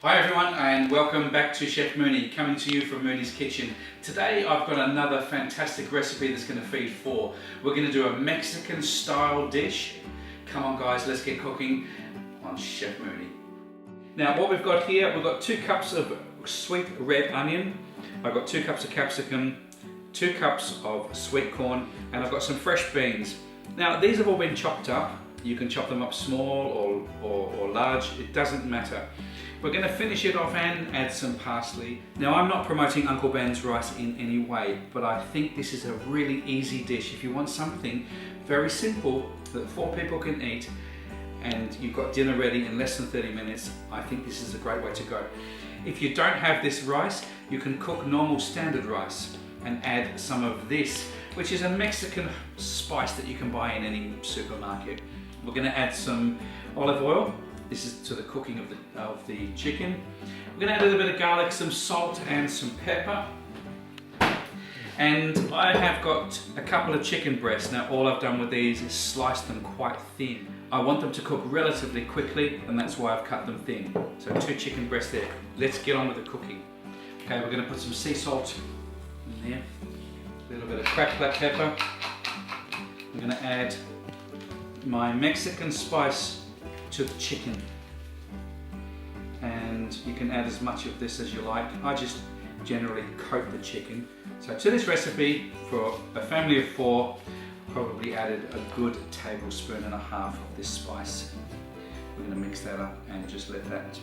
Hi everyone and welcome back to Chef Mooney, coming to you from Mooney's Kitchen. Today I've got another fantastic recipe that's going to feed four. We're going to do a Mexican style dish. Come on guys, let's get cooking on Chef Mooney. Now what we've got here, we've got 2 cups of sweet red onion, I've got 2 cups of capsicum, 2 cups of sweet corn, and I've got some fresh beans. Now these have all been chopped up. You can chop them up small or large, it doesn't matter. We're going to finish it off and add some parsley. Now I'm not promoting Uncle Ben's rice in any way, but I think this is a really easy dish. If you want something very simple that 4 people can eat and you've got dinner ready in less than 30 minutes, I think this is a great way to go. If you don't have this rice, you can cook normal standard rice and add some of this, which is a Mexican spice that you can buy in any supermarket. We're going to add some olive oil. This is to the cooking of the chicken. We're going to add a little bit of garlic, some salt and some pepper. And I have got a couple of chicken breasts. Now all I've done with these is slice them quite thin. I want them to cook relatively quickly and that's why I've cut them thin. So 2 chicken breasts there. Let's get on with the cooking. Okay, we're going to put some sea salt in there. A little bit of cracked black pepper. I'm going to add my Mexican spice to the chicken, and you can add as much of this as you like. I just generally coat the chicken. So to this recipe, for a family of 4, probably added a good 1.5 tablespoons of this spice. We're going to mix that up and just let that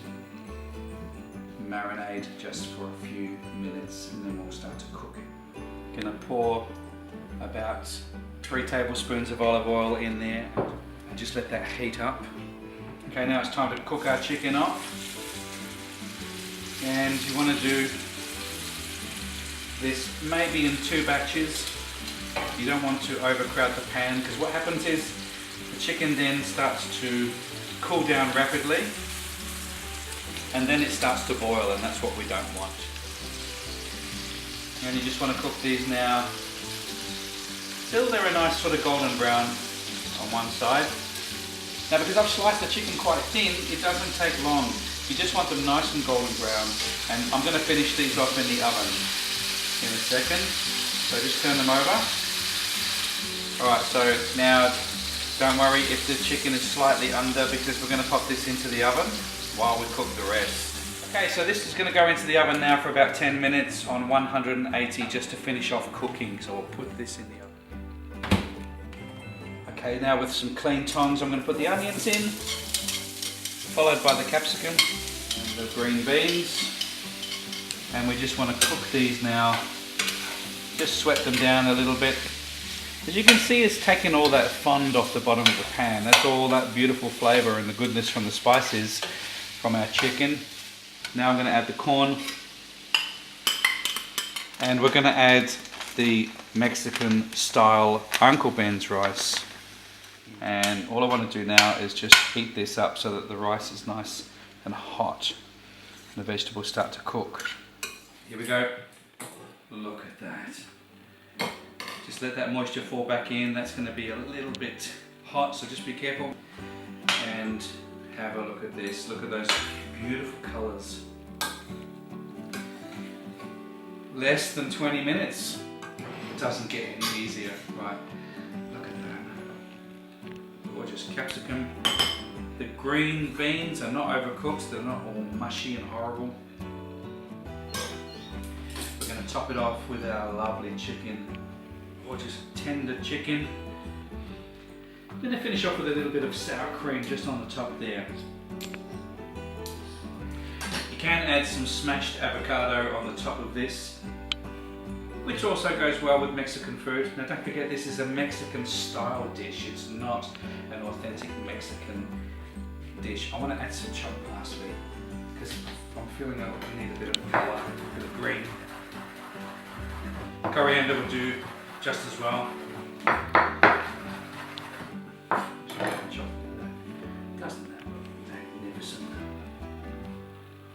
marinate just for a few minutes, and then we'll start to cook. I'm going to pour about 3 tablespoons of olive oil in there and just let that heat up. Okay, now it's time to cook our chicken up, and you want to do this maybe in 2 batches. You don't want to overcrowd the pan, because what happens is the chicken then starts to cool down rapidly and then it starts to boil, and that's what we don't want. And you just want to cook these now till they're a nice sort of golden brown on one side. Now because I've sliced the chicken quite thin, it doesn't take long. You just want them nice and golden brown. And I'm going to finish these off in the oven in a second. So just turn them over. Alright, so now don't worry if the chicken is slightly under, because we're going to pop this into the oven while we cook the rest. Okay, so this is going to go into the oven now for about 10 minutes on 180 just to finish off cooking. So we'll put this in the oven. Okay, now with some clean tongs I'm going to put the onions in, followed by the capsicum and the green beans. And we just want to cook these now, just sweat them down a little bit. As you can see, it's taken all that fond off the bottom of the pan. That's all that beautiful flavour and the goodness from the spices from our chicken. Now I'm going to add the corn, and we're going to add the Mexican style Uncle Ben's rice. And all I want to do now is just heat this up so that the rice is nice and hot and the vegetables start to cook. Here we go. Look at that. Just let that moisture fall back in. That's going to be a little bit hot, so just be careful. And have a look at this. Look at those beautiful colours. Less than 20 minutes. It doesn't get any easier. Right. Gorgeous capsicum. The green beans are not overcooked, they're not all mushy and horrible. We're going to top it off with our lovely chicken. Gorgeous tender chicken. I'm going to finish off with a little bit of sour cream just on the top there. You can add some smashed avocado on the top of this, which also goes well with Mexican food. Now don't forget, this is a Mexican style dish, it's not an authentic Mexican dish. I want to add some chopped parsley, because I'm feeling that we need a bit of colour, a bit of green. Coriander will do just as well. Doesn't that look magnificent?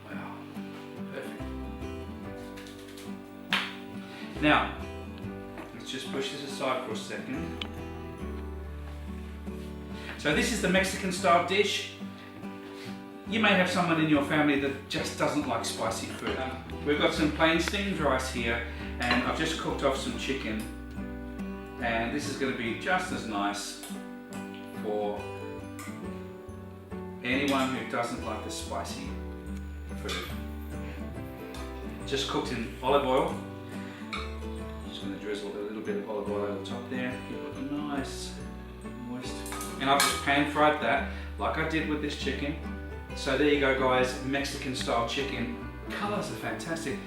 Wow, perfect. Now, let's just push this aside for a second. So this is the Mexican style dish. you may have someone in your family that just doesn't like spicy food. We've got some plain steamed rice here, and I've just cooked off some chicken, and this is going to be just as nice for anyone who doesn't like the spicy food. Just cooked in olive oil. Just going to drizzle a little bit of olive oil over the top there. Keep it nice, moist. And I've just pan fried that like I did with this chicken. So there you go guys, Mexican style chicken. Colours are fantastic.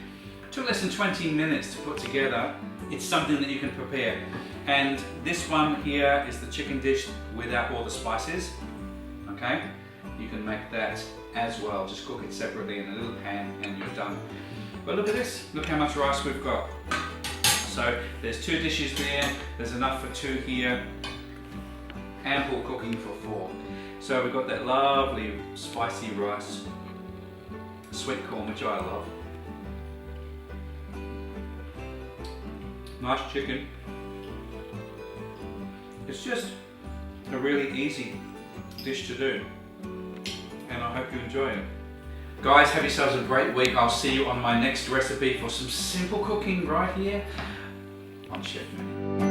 Took less than 20 minutes to put together. It's something that you can prepare. And this one here is the chicken dish without all the spices. Okay, you can make that as well. Just cook it separately in a little pan and you're done. But look at this, look how much rice we've got. So there's 2 dishes there, there's enough for 2 here. Ample cooking for 4. So we've got that lovely spicy rice, sweet corn, which I love. Nice chicken. It's just a really easy dish to do, and I hope you enjoy it. Guys, have yourselves a great week. I'll see you on my next recipe for some simple cooking right here on Chef Mooney.